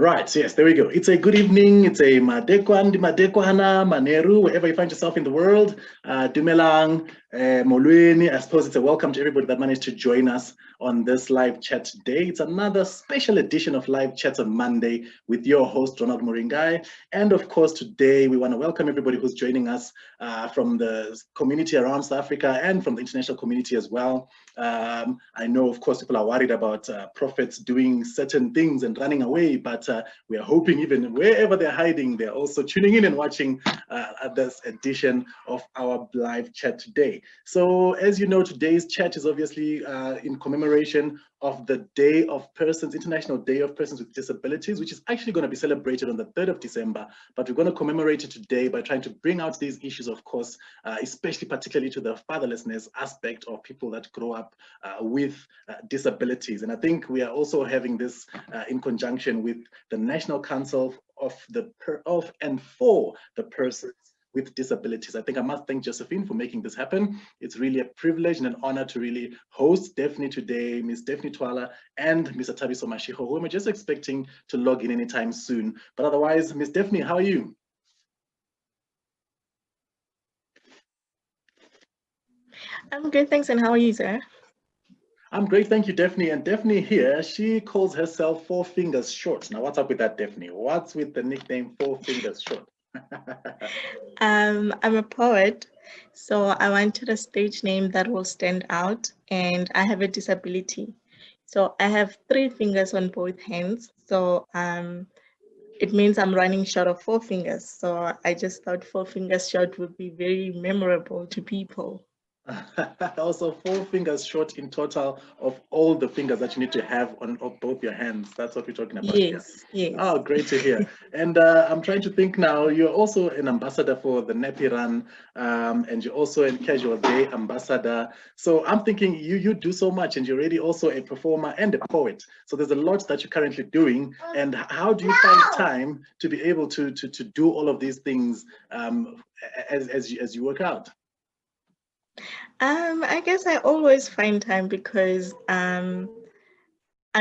Right, yes, there we go. It's a good evening. It's a Madekwan, Madekwana, Maneru, wherever you find yourself in the world. Dumelang, Molweni. I suppose it's a welcome to everybody that managed to join us on this live chat today. It's another special edition of Live Chats on Monday with your host, Ronald Moringai. And of course, today we want to welcome everybody who's joining us from the community around South Africa and from the international community as well. I know, of course, people are worried about prophets doing certain things and running away, but we are hoping even wherever they're hiding, they're also tuning in and watching this edition of our live chat today. So as you know, today's chat is obviously in commemoration of the Day of Persons, International Day of Persons with Disabilities, which is actually going to be celebrated on the 3rd of December, but we're going to commemorate it today by trying to bring out these issues, of course, especially particularly to the fatherlessness aspect of people that grow up with disabilities. And I think we are also having this in conjunction with the National Council of and for the Persons with Disabilities. I think I must thank Josephine for making this happen. It's really a privilege and an honor to really host Daphney today, Ms. Daphney Twala and Mr. Thabiso Mashigo, who I'm just expecting to log in anytime soon. But otherwise, Ms. Daphney, how are you? I'm good, thanks. And how are you, sir? I'm great, thank you, Daphney. And Daphney here, she calls herself 4 Fingers Short. Now, what's up with that, Daphney? What's with the nickname 4 Fingers Short? I'm a poet, so I wanted a stage name that will stand out, and I have a disability. So I have 3 fingers on both hands, so it means I'm running short of 4 fingers. So I just thought 4 fingers short would be very memorable to people. Also 4 fingers short in total of all the fingers that you need to have on both your hands. That's what we're talking about here. Yes. Oh, great to hear. And I'm trying to think now, you're also an ambassador for the Nappy Run, and you're also a Casual Day ambassador. So I'm thinking you do so much, and you're already also a performer and a poet. So there's a lot that you're currently doing. And how do you find time to be able to do all of these things as you work out? I guess I always find time because I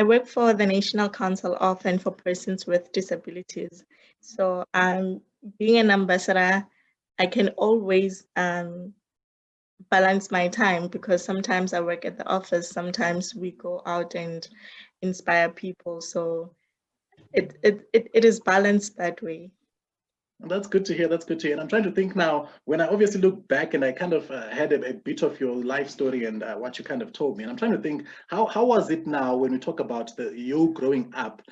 work for the National Council of and for Persons with Disabilities. So being an ambassador, I can always balance my time because sometimes I work at the office, sometimes we go out and inspire people. So it is balanced that way. That's good to hear. That's good to hear. And I'm trying to think now, when I obviously look back and I kind of had a bit of your life story and what you kind of told me. And I'm trying to think, how was it now when we talk about you growing up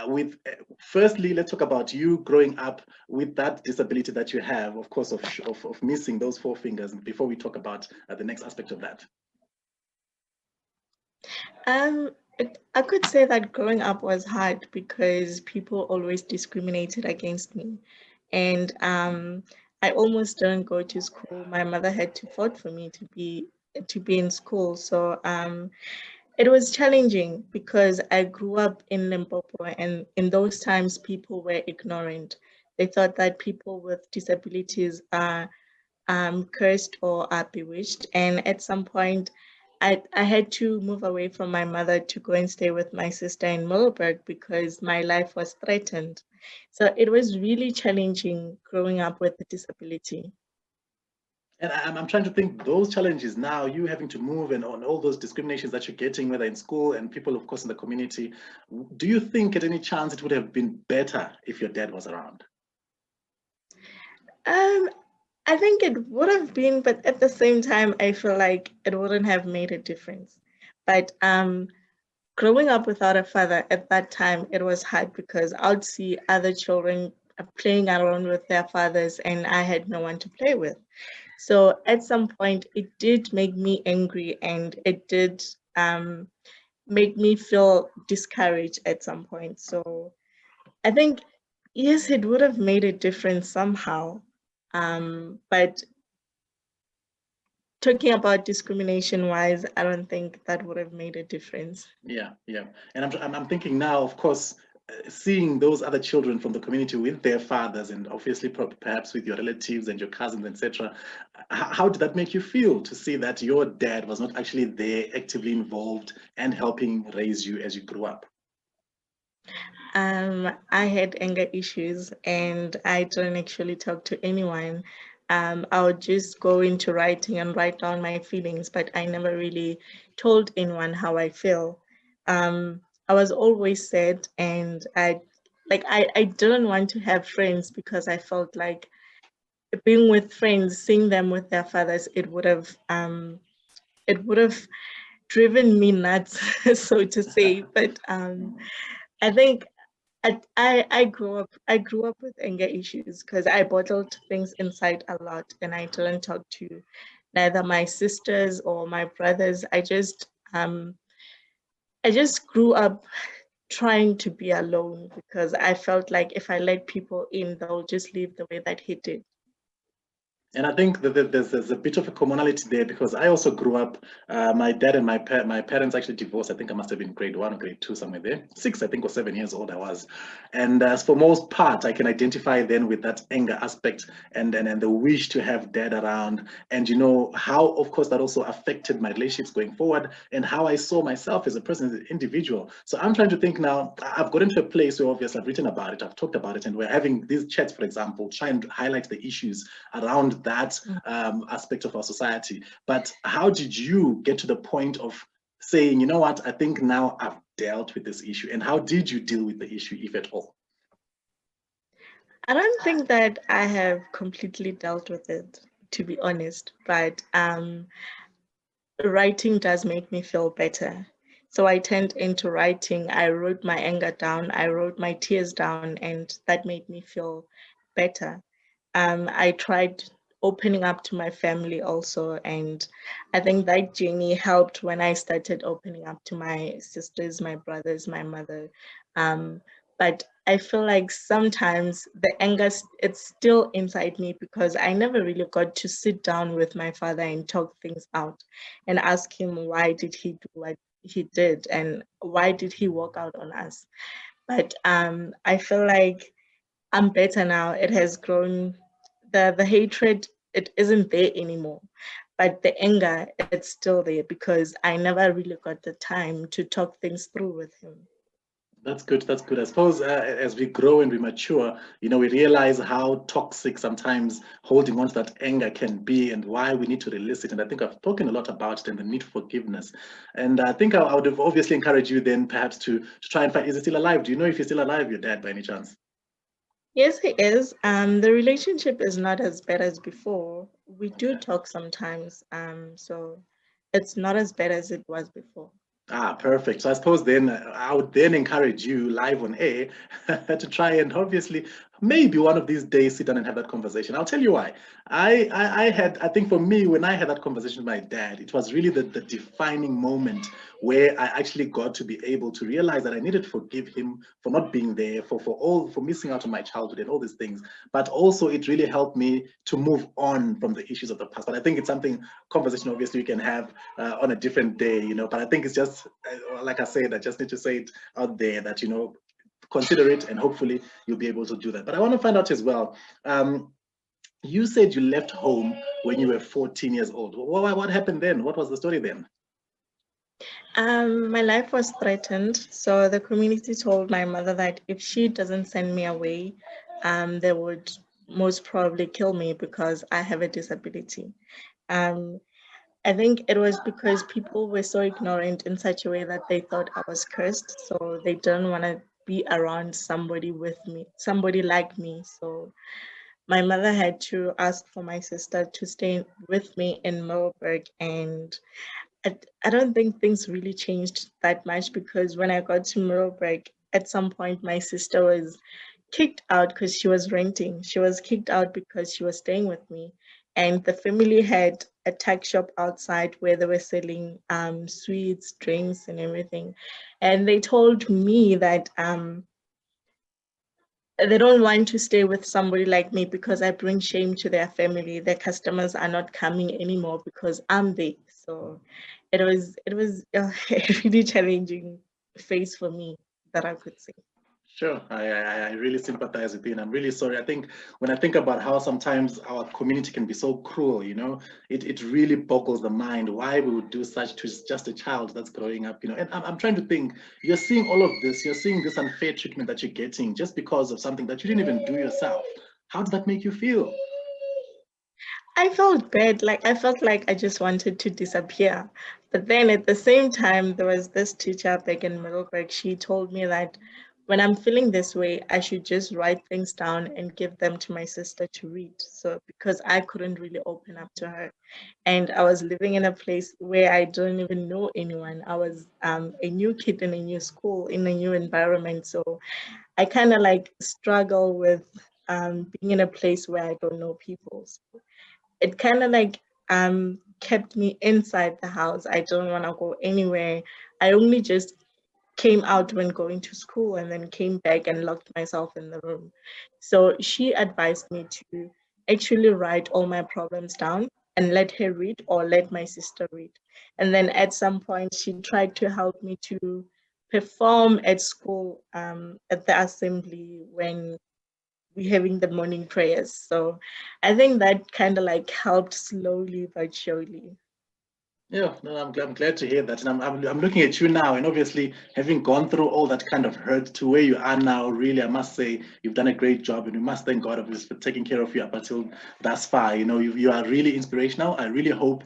with, firstly, let's talk about you growing up with that disability that you have, of course, of missing those 4 fingers, before we talk about the next aspect of that. I could say that growing up was hard because people always discriminated against me. And I almost didn't go to school. My mother had to fight for me to be in school. So it was challenging because I grew up in Limpopo, and in those times people were ignorant. They thought that people with disabilities are cursed or are bewitched. And at some point, I had to move away from my mother to go and stay with my sister in Middleburg because my life was threatened. So it was really challenging growing up with a disability. And I'm trying to think those challenges now, you having to move and on all those discriminations that you're getting, whether in school and people, of course, in the community. Do you think at any chance it would have been better if your dad was around? I think it would have been, but at the same time, I feel like it wouldn't have made a difference. But growing up without a father at that time, it was hard because I would see other children playing around with their fathers and I had no one to play with. So at some point, it did make me angry and it did make me feel discouraged at some point. So I think, yes, it would have made a difference somehow. But talking about discrimination wise, I don't think that would have made a difference. Yeah. And I'm thinking now, of course, seeing those other children from the community with their fathers, and obviously perhaps with your relatives and your cousins, etc. How did that make you feel to see that your dad was not actually there, actively involved and helping raise you as you grew up? I had anger issues and I didn't actually talk to anyone. I would just go into writing and write down my feelings, but I never really told anyone how I feel. I was always sad and I didn't want to have friends because I felt like being with friends, seeing them with their fathers, it would have driven me nuts, so to say. But I think I grew up with anger issues because I bottled things inside a lot and I didn't talk to neither my sisters or my brothers. I just grew up trying to be alone because I felt like if I let people in, they'll just leave the way that he did. And I think that there's a bit of a commonality there because I also grew up. My dad and my parents actually divorced. I think I must have been grade 1 or grade 2, somewhere there. 6, I think, or 7 years old I was. And for most part, I can identify then with that anger aspect and the wish to have dad around. And you know how, of course, that also affected my relationships going forward and how I saw myself as a person, as an individual. So I'm trying to think now. I've gotten to a place where obviously I've written about it, I've talked about it, and we're having these chats, for example, try and highlight the issues around that aspect of our society. But how did you get to the point of saying, you know what, I think now I've dealt with this issue? And how did you deal with the issue, if at all? I don't think that I have completely dealt with it, to be honest, but writing does make me feel better. So I turned into writing. I wrote my anger down, I wrote my tears down, and that made me feel better. I tried opening up to my family also, and I think that journey helped when I started opening up to my sisters, my brothers, my mother. Um, but I feel like sometimes the anger, it's still inside me because I never really got to sit down with my father and talk things out and ask him why did he do what he did and why did he walk out on us. But I feel like I'm better now. It has grown. The hatred, it isn't there anymore. But the anger, it's still there because I never really got the time to talk things through with him. That's good. That's good. I suppose as we grow and we mature, you know, we realize how toxic sometimes holding on to that anger can be and why we need to release it. And I think I've spoken a lot about it and the need for forgiveness. And I think I would have obviously encouraged you then perhaps to try and find, is he still alive? Do you know if he's still alive, your dad, by any chance? Yes, he is. The relationship is not as bad as before. We do Okay. talk sometimes. So it's not as bad as it was before. Ah, perfect. So I suppose then I would then encourage you live on air to try and obviously maybe one of these days sit down and have that conversation. I'll tell you why. I think for me, when I had that conversation with my dad, it was really the defining moment where I actually got to be able to realize that I needed to forgive him for not being there, for missing out on my childhood and all these things. But also it really helped me to move on from the issues of the past. But I think it's something conversation obviously we can have on a different day, you know. But I think it's just like I said, I just need to say it out there that, you know, consider it and hopefully you'll be able to do that. But I want to find out as well. You said you left home when you were 14 years old. What happened then? What was the story then? My life was threatened, so the community told my mother that if she doesn't send me away, they would most probably kill me because I have a disability. Um, I think it was because people were so ignorant in such a way that they thought I was cursed, so they didn't want to be around somebody with me, somebody like me. So my mother had to ask for my sister to stay with me in Middleburg, and I don't think things really changed that much because when I got to Middleburg, at some point my sister was kicked out because she was renting. She was kicked out because she was staying with me. And the family had a tuck shop outside where they were selling sweets, drinks, and everything. And they told me that they don't want to stay with somebody like me because I bring shame to their family. Their customers are not coming anymore because I'm there. So it was a really challenging phase for me that I could say. Sure, I really sympathize with you, and I'm really sorry. I think when I think about how sometimes our community can be so cruel, it really boggles the mind why we would do such to just a child that's growing up, And I'm trying to think, you're seeing all of this, you're seeing this unfair treatment that you're getting just because of something that you didn't even do yourself. How does that make you feel? I felt bad, like I felt like I just wanted to disappear. But then at the same time, there was this teacher back in Middleburg. She told me that when I'm feeling this way, I should just write things down and give them to my sister to read. So because I couldn't really open up to her. And I was living in a place where I don't even know anyone. I was a new kid in a new school, in a new environment. So I kind of like struggle with being in a place where I don't know people. So it kind of like kept me inside the house. I don't want to go anywhere. I only just came out when going to school and then came back and locked myself in the room. So she advised me to actually write all my problems down and let her read or let my sister read. And then at some point, she tried to help me to perform at school at the assembly when we having the morning prayers. So I think that kind of like helped slowly but surely. Yeah, no, I'm glad to hear that. And I'm looking at you now, and obviously, having gone through all that kind of hurt to where you are now, really, I must say, you've done a great job, and we must thank God obviously for taking care of you up until thus far. You are really inspirational. I really hope,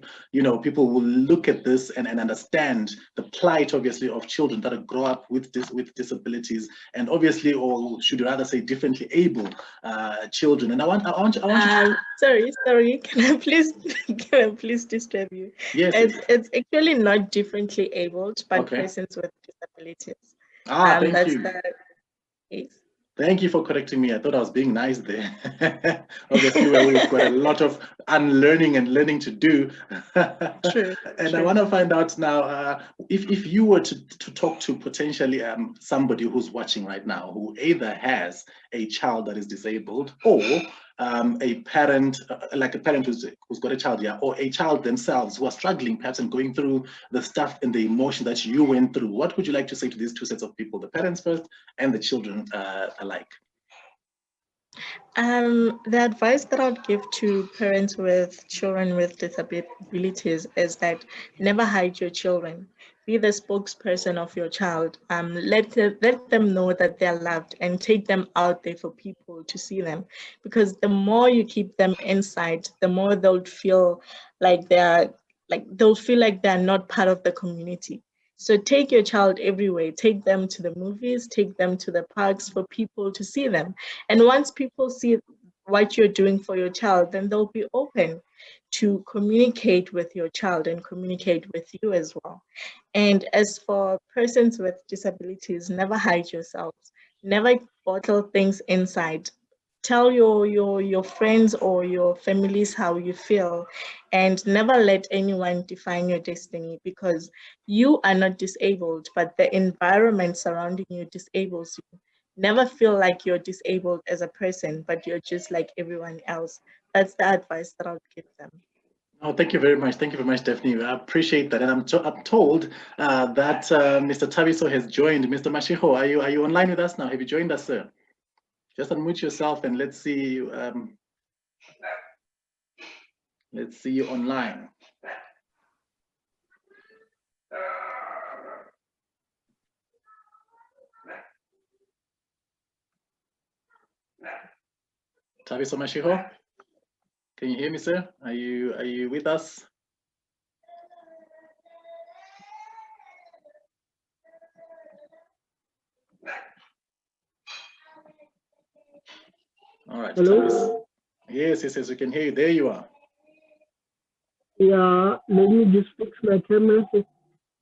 people will look at this and understand the plight, obviously, of children that grow up with disabilities, and obviously, or should you rather say, differently able children. And I want you to. Sorry, can I please disturb you? Yes, yes. It's actually not differently abled, but Okay. persons with disabilities. Thank That's you. the case. Thank you for correcting me. I thought I was being nice there. Obviously, we've got a lot of unlearning and learning to do. True, And I true. want to find out now, if you were to talk to potentially somebody who's watching right now, who either has a child that is disabled or a parent, like a parent who's got a child, yeah, or a child themselves who are struggling perhaps and going through the stuff and the emotion that you went through, what would you like to say to these two sets of people, the parents first and the children alike? The advice that I would give to parents with children with disabilities is that never hide your children. Be the spokesperson of your child. Let them know that they're loved and take them out there for people to see them. Because the more you keep them inside, the more they'll feel like they're not part of the community. So take your child everywhere. Take them to the movies, take them to the parks for people to see them. And once people see what you're doing for your child, then they'll be open to communicate with your child and communicate with you as well. And as for persons with disabilities, never hide yourselves. Never bottle things inside. Tell your friends or your families how you feel, and never let anyone define your destiny, because you are not disabled, but the environment surrounding you disables you. Never feel like you're disabled as a person, but you're just like everyone else. That's the advice that I would give them. Oh, thank you very much. Thank you very much, Daphne. I appreciate that. And I'm told that Mr. Thabiso has joined. Mr. Mashigo, are you online with us now? Have you joined us, sir? Just unmute yourself and let's see you online. Thabiso Mashigo, can you hear me, sir? Are you with us? All right. Hello? Yes, we can hear you. There you are. Yeah, let me just fix my camera.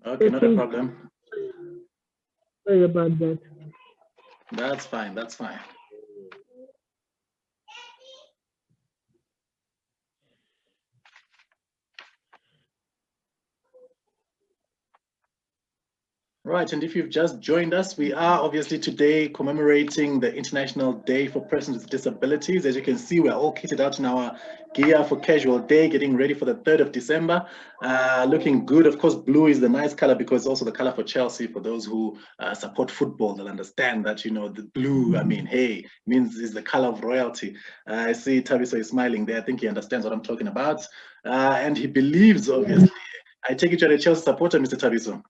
Okay, not a problem. Sorry about that. That's fine. That's fine. Right, and if you've just joined us, we are obviously today commemorating the International Day for Persons with Disabilities. As you can see, we're all kitted out in our gear for casual day, getting ready for the 3rd of December. Looking good. Of course, blue is the nice color because it's also the color for Chelsea. For those who support football, they'll understand that, you know, the blue, I mean, hey, means is the color of royalty. I see Thabiso is smiling there. I think he understands what I'm talking about. And he believes, obviously. I take it you're a Chelsea supporter, Mr. Thabiso.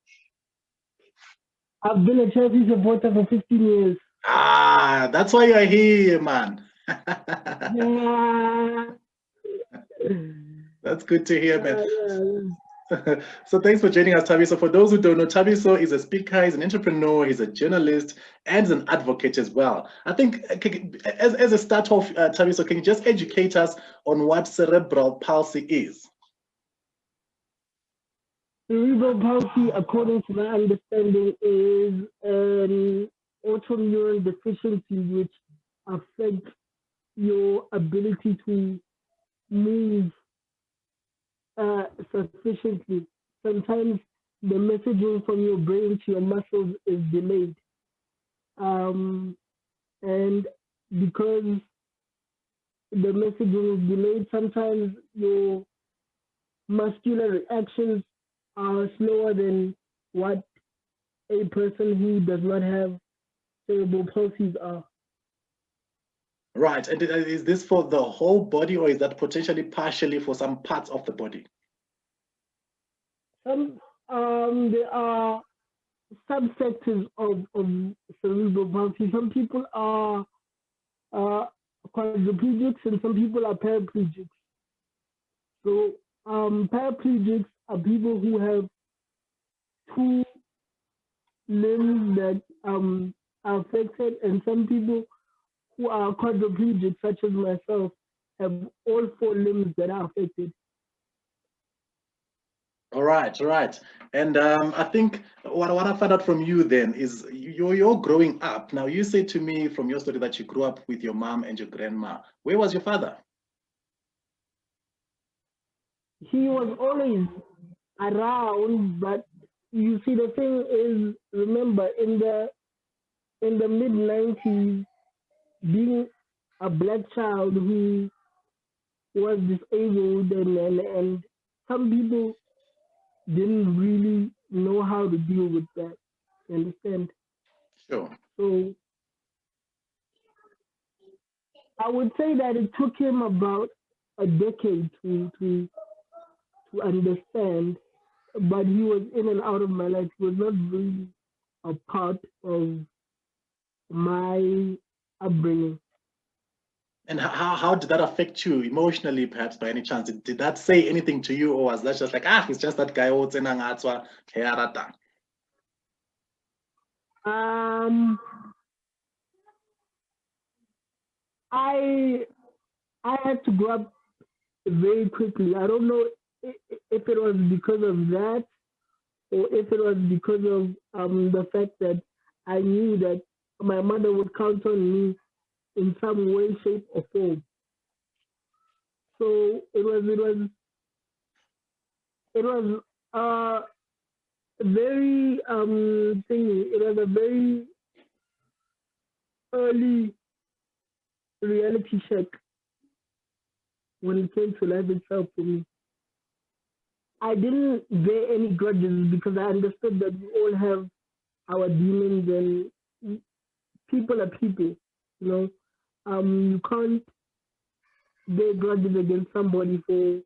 I've been a Chelsea supporter for 15 years. Ah, that's why you're here, man. Yeah. That's good to hear, man. So thanks for joining us, Thabiso. For those who don't know, Thabiso is a speaker, he's an entrepreneur, he's a journalist, and an advocate as well. I think as a start off, Thabiso, can you just educate us on what cerebral palsy is? Cerebral palsy, according to my understanding, is an autoimmune deficiency which affects your ability to move sufficiently. Sometimes the messaging from your brain to your muscles is delayed. And because the messaging is delayed, sometimes your muscular reactions are slower than what a person who does not have cerebral palsy are. Right, and is this for the whole body or is that potentially partially for some parts of the body? There are subsectors of cerebral palsy. Some people are quadriplegics and some people are paraplegics. So paraplegics are people who have two limbs that are affected, and some people who are quadriplegic, such as myself, have all 4 limbs that are affected. All right, all right. And I think what I found out from you then is you're growing up. Now, you said to me from your story that you grew up with your mom and your grandma. Where was your father? He was always around, but you see, the thing is, remember, in the mid-90s, being a black child who was disabled, and some people didn't really know how to deal with that. You understand? Sure. So I would say that it took him about a decade to understand, but he was in and out of my life. He was not really a part of my upbringing. And how did that affect you emotionally, perhaps by any chance? Did that say anything to you, or was that just like, ah, it's just that guy who's in Angatswa? I had to grow up very quickly. I don't know if it was because of that or if it was because of the fact that I knew that my mother would count on me in some way, shape, or form. So it was very thingy. It was a very early reality check when it came to life itself for me. I didn't bear any grudges because I understood that we all have our demons, and people are people. You know, you can't bear grudges against somebody for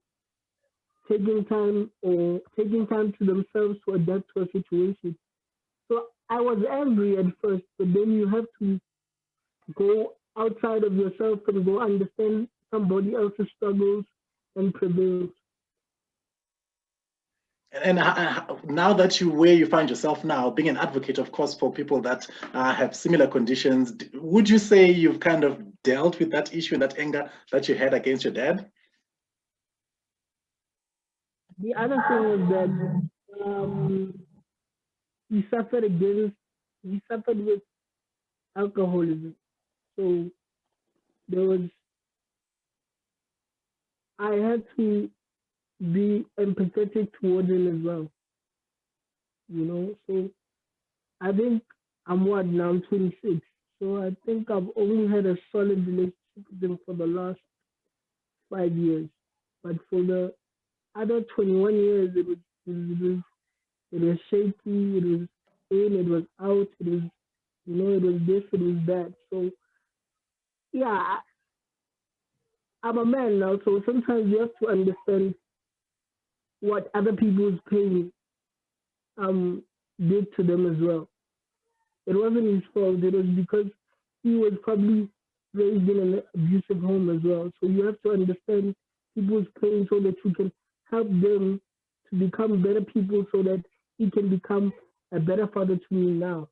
taking time to themselves to adapt to a situation. So I was angry at first, but then you have to go outside of yourself and go understand somebody else's struggles and prevail. And now that where you find yourself now, being an advocate, of course, for people that have similar conditions, would you say you've kind of dealt with that issue and that anger that you had against your dad? The other thing is that he suffered with alcoholism. So I had to be empathetic towards him as well. So I think I'm what now? I'm 26. So I think I've only had a solid relationship with them for the last 5 years. But for the other 21 years, it was shaky, it was in, it was out, it was, it was this, it was that. So yeah, I'm a man now, so sometimes you have to understand what other people's pain did to them as well. It wasn't his fault. It was because he was probably raised in an abusive home as well. So you have to understand people's pain so that you can help them to become better people so that he can become a better father to me now.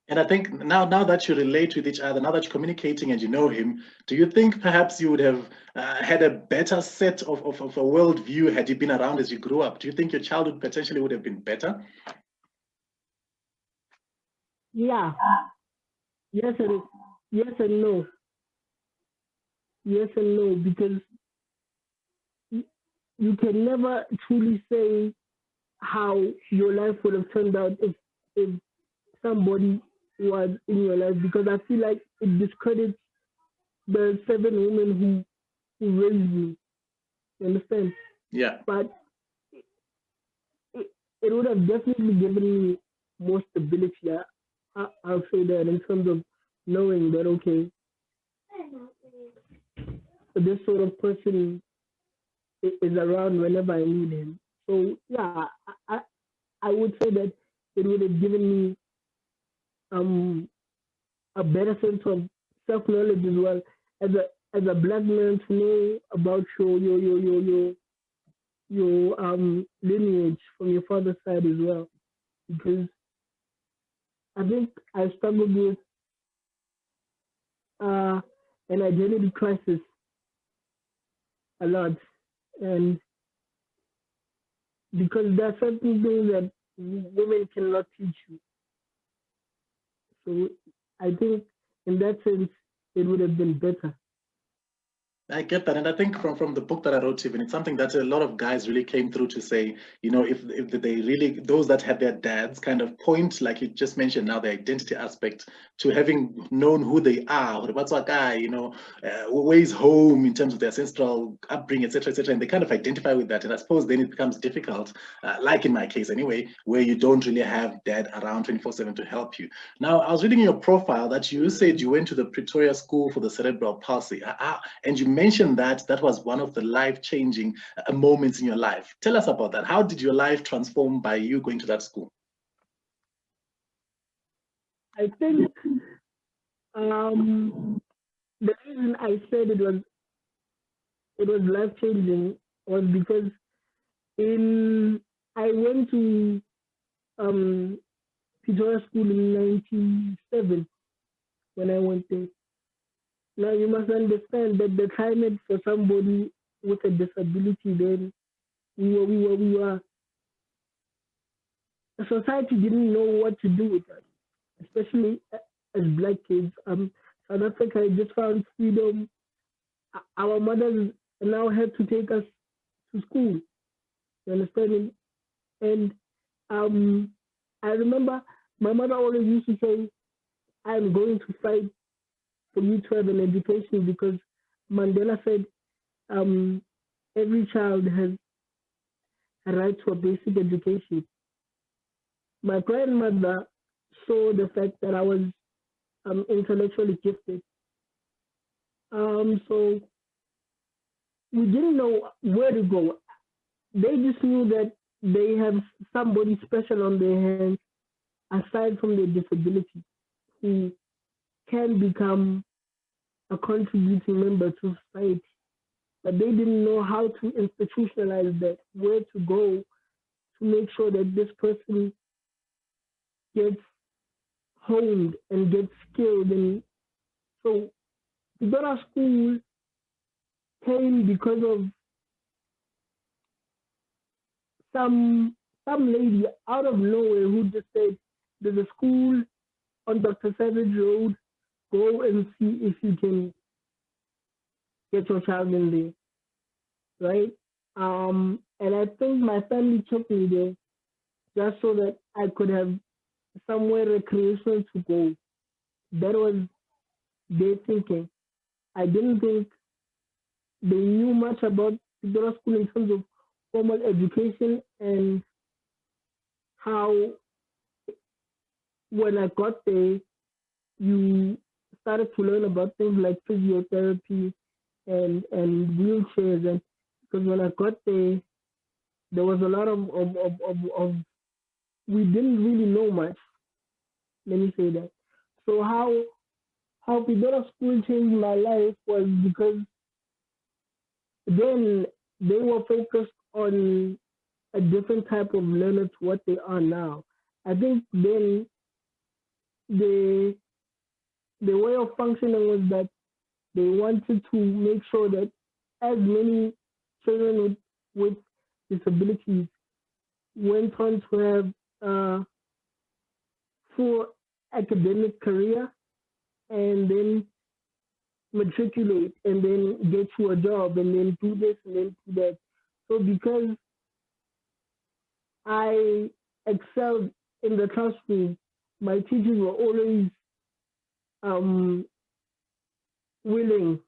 And I think now that you relate with each other, now that you're communicating and you know him, do you think perhaps you would have had a better set of a worldview had you been around as you grew up? Do you think your childhood potentially would have been better? Yeah. Yes and no. Yes and no, because you can never truly say how your life would have turned out if somebody was in your life, because I feel like it discredits the 7 women who raised me. You understand? Yeah. But it would have definitely given me more stability. I'll say that, in terms of knowing that, okay, this sort of person is around whenever I need him. So yeah, I would say that it would have given me a better sense of self knowledge as well, as a black man, to know about your lineage from your father's side as well, because I think I struggled with an identity crisis a lot, and because there are certain things that women cannot teach you. So I think in that sense it would have been better. I get that, and I think from the book that I wrote, even, it's something that a lot of guys really came through to say, if they really, those that had their dads kind of point, like you just mentioned now, the identity aspect, to having known who they are, what's a guy, ways home in terms of their ancestral upbringing, etc., and they kind of identify with that. And I suppose then it becomes difficult, like in my case anyway, where you don't really have dad around 24/7 to help you. Now, I was reading in your profile that you said you went to the Pretoria School for the Cerebral Palsy, and you mentioned that was one of the life-changing moments in your life. Tell us about that. How did your life transform by you going to that school? I think the reason I said it was life-changing was because I went to Pretoria School in '97 when I went there. Now you must understand that the climate for somebody with a disability then, we were the society didn't know what to do with us, especially as black kids. South Africa just found freedom. Our mothers now had to take us to school. You understand? And I remember my mother always used to say, "I'm going to fight for you to have an education," because Mandela said every child has a right to a basic education. My grandmother saw the fact that I was intellectually gifted. So we didn't know where to go. They just knew that they have somebody special on their hands, aside from their disability, who can become a contributing member to society. But they didn't know how to institutionalize that, where to go to make sure that this person gets honed and gets skilled. And so to go to school came because of some lady out of nowhere who just said, "There's a school on Dr. Savage Road. Go and see if you can get your child in there," right? And I think my family took me there just so that I could have somewhere recreational to go. That was their thinking. I didn't think they knew much about Pretoria School in terms of formal education and how when I got there, you started to learn about things like physiotherapy and wheelchairs. And because when I got there was a lot of we didn't really know much. Let me say that. So how Pretoria School changed my life was because then they were focused on a different type of learner to what they are now. I think then the way of functioning was that they wanted to make sure that as many children with disabilities went on to have a full academic career and then matriculate and then get you a job and then do this and then do that. So because I excelled in the classroom, my teachers were always willing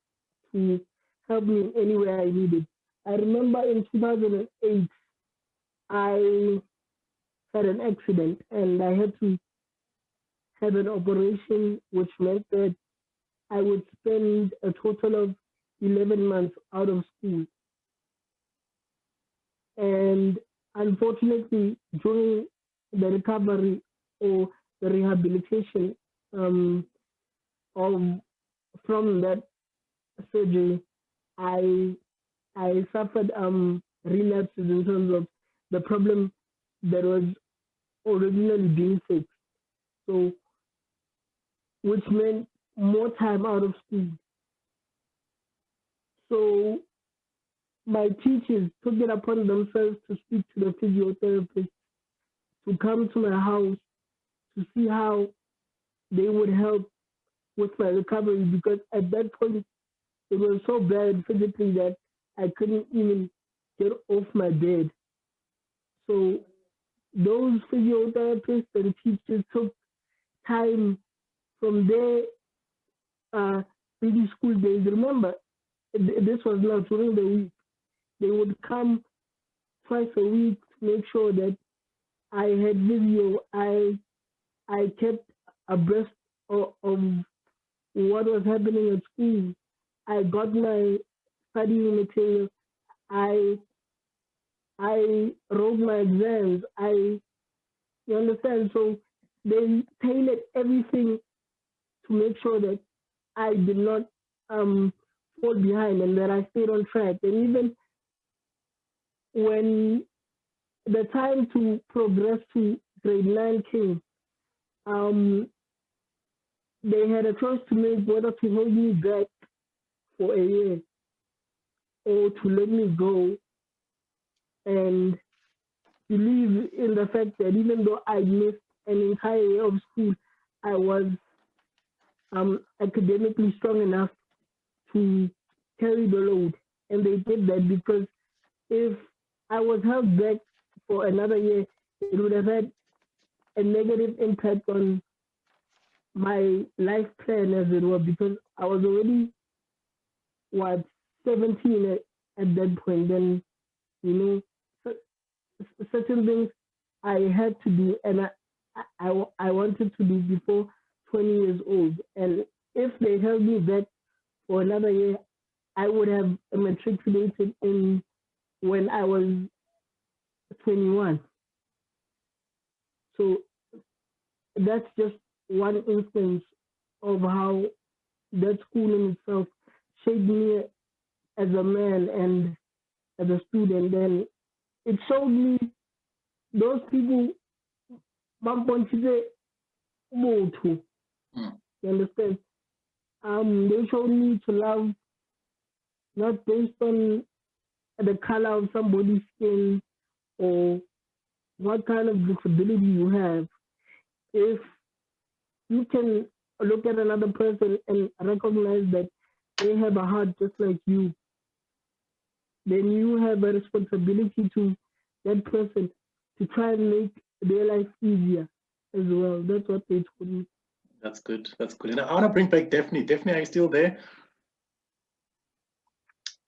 to help me in any way I needed. I remember in 2008, I had an accident and I had to have an operation, which meant that I would spend a total of 11 months out of school. And unfortunately, during the recovery or the rehabilitation from that surgery, I suffered relapses in terms of the problem that was originally being fixed. So, which meant more time out of school. So my teachers took it upon themselves to speak to the physiotherapist, to come to my house to see how they would help with my recovery, because at that point it was so bad physically that I couldn't even get off my bed. So those physiotherapists and teachers took time from their busy school days. Remember, this was not during the week. They would come twice a week to make sure that I had video. I kept abreast of what was happening at school. I got my studying material. I wrote my exams. You understand? So they tailored everything to make sure that I did not fall behind and that I stayed on track. And even when the time to progress to grade 9 came, they had a choice to make whether to hold me back for a year or to let me go and believe in the fact that even though I missed an entire year of school, I was academically strong enough to carry the load. And they did that because if I was held back for another year, it would have had a negative impact on my life plan, as it were, because I was already, 17 at that point. Then, certain things I had to do and I wanted to do before 20 years old. And if they held me back for another year, I would have matriculated in when I was 21. So that's just one instance of how that school in itself shaped me as a man and as a student. And it showed me those people, you understand? They showed me to love not based on the color of somebody's skin or what kind of disability you have. If you can look at another person and recognize that they have a heart just like you, then you have a responsibility to that person to try and make their life easier. as well. That's what they told me. That's good. That's good. And I want to bring back Daphney. Daphney, are you still there?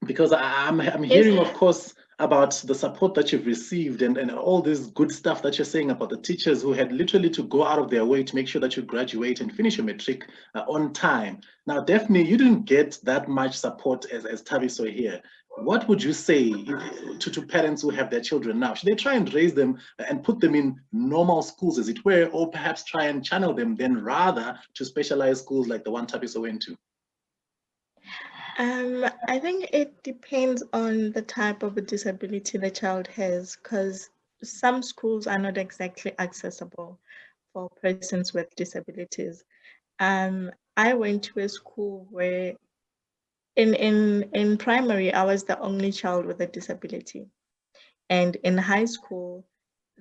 Because I'm hearing, of course, about the support that you've received and all this good stuff that you're saying about the teachers who had literally to go out of their way to make sure that you graduate and finish your matric on time. Now, Daphney, you didn't get that much support as Thabiso here. What would you say to parents who have their children now? Should they try and raise them and put them in normal schools, as it were, or perhaps try and channel them then rather to specialized schools like the one Thabiso went to? I think it depends on the type of a disability the child has, because some schools are not exactly accessible for persons with disabilities. I went to a school where in primary, I was the only child with a disability. And in high school,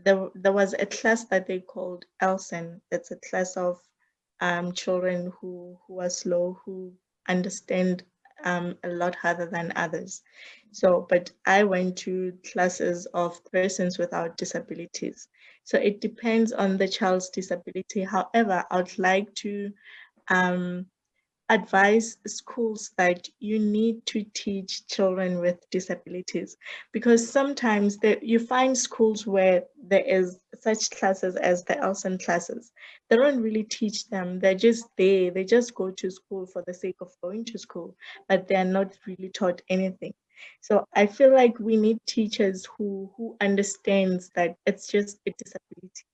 there was a class that they called ELSEN. It's a class of children who are slow, who understand a lot harder than others. So, but I went to classes of persons without disabilities. So it depends on the child's disability. However, I would like to advise schools that you need to teach children with disabilities, because sometimes you find schools where there is such classes as the ELSEN classes. They don't really teach them. They're just there. They just go to school for the sake of going to school, but they're not really taught anything. So I feel like we need teachers who understands that it's just a disability.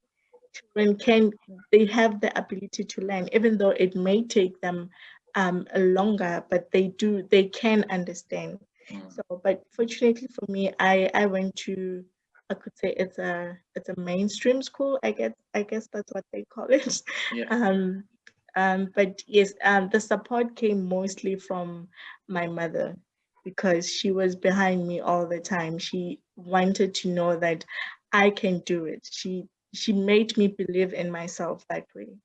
Children they have the ability to learn, even though it may take them longer, but they can understand. So, but fortunately for me, I went to, I could say it's a mainstream school. I guess that's what they call it. Yeah. But yes, the support came mostly from my mother, because she was behind me all the time. She wanted to know that I can do it. She made me believe in myself that way.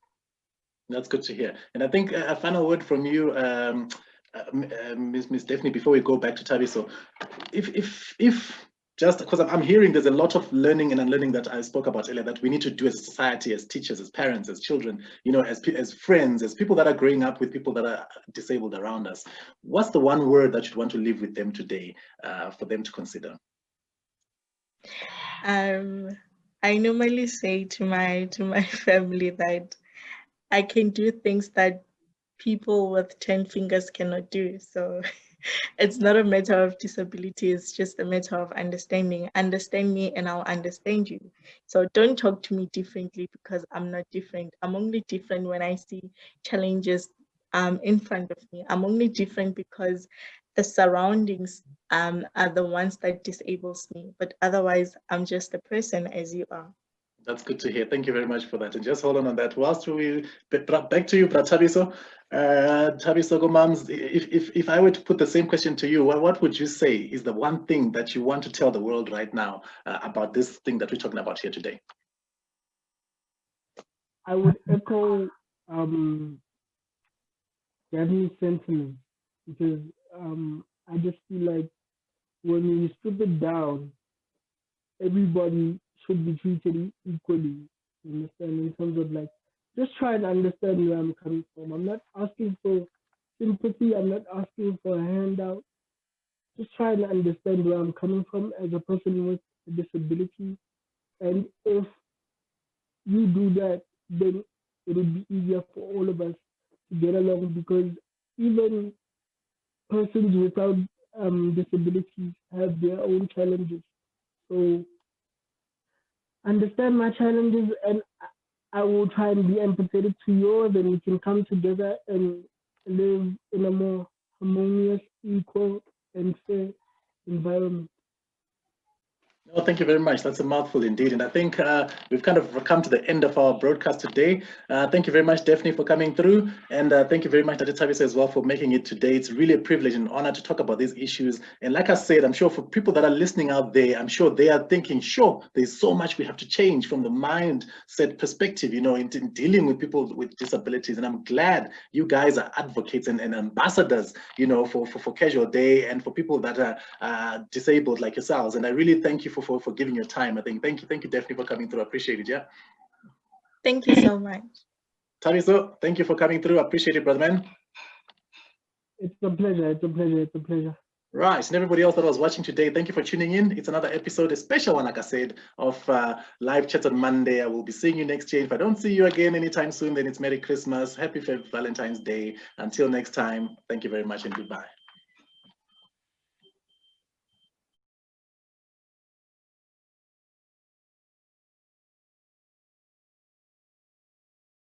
That's good to hear. And I think a final word from you, Miss Daphney, before we go back to Thabiso. If just because I'm hearing there's a lot of learning and unlearning that I spoke about earlier that we need to do as a society, as teachers, as parents, as children, you know, as friends, as people that are growing up with people that are disabled around us. What's the one word that you'd want to leave with them today for them to consider? I normally say to my family that I can do things that people with 10 fingers cannot do. So it's not a matter of disability, it's just a matter of understanding. Understand me and I'll understand you. So don't talk to me differently, because I'm not different. I'm only different when I see challenges in front of me. I'm only different because the surroundings are the ones that disables me. But otherwise, I'm just a person as you are. That's good to hear. Thank you very much for that. And just hold on that. Whilst we back to you, Thabiso. Thabiso Gomams, if I were to put the same question to you, what would you say is the one thing that you want to tell the world right now about this thing that we're talking about here today? I would echo Daphney's sentiment, because I just feel like when you strip it down, everybody should be treated equally. You understand? In terms of like, just try and understand where I'm coming from. I'm not asking for sympathy. I'm not asking for a handout. Just try and understand where I'm coming from as a person with a disability. And if you do that, then it will be easier for all of us to get along, because even persons without disabilities have their own challenges. So understand my challenges, and I will try and be empathetic to yours, and we can come together and live in a more harmonious, equal, and fair environment. Oh, thank you very much. That's a mouthful indeed. And I think we've kind of come to the end of our broadcast today. Thank you very much, Daphney, for coming through. And thank you very much, Dr. Thabiso, as well, for making it today. It's really a privilege and honor to talk about these issues. And like I said, I'm sure for people that are listening out there, I'm sure they are thinking, sure, there's so much we have to change from the mindset perspective, you know, in dealing with people with disabilities. And I'm glad you guys are advocates and ambassadors, you know, for Casual Day and for people that are disabled like yourselves. And I really thank you for giving your time. I think thank you Daphney, for coming through. I appreciate it. Yeah. Thank you so much. Thabiso, thank you for coming through. Appreciate it, brother man. It's a pleasure. It's a pleasure. It's a pleasure. Right, and everybody else that was watching today, thank you for tuning in. It's another episode, a special one, like I said, of Live Chat on Monday. I will be seeing you next year. If I don't see you again anytime soon, then it's Merry Christmas, Happy Valentine's Day. Until next time, thank you very much and goodbye.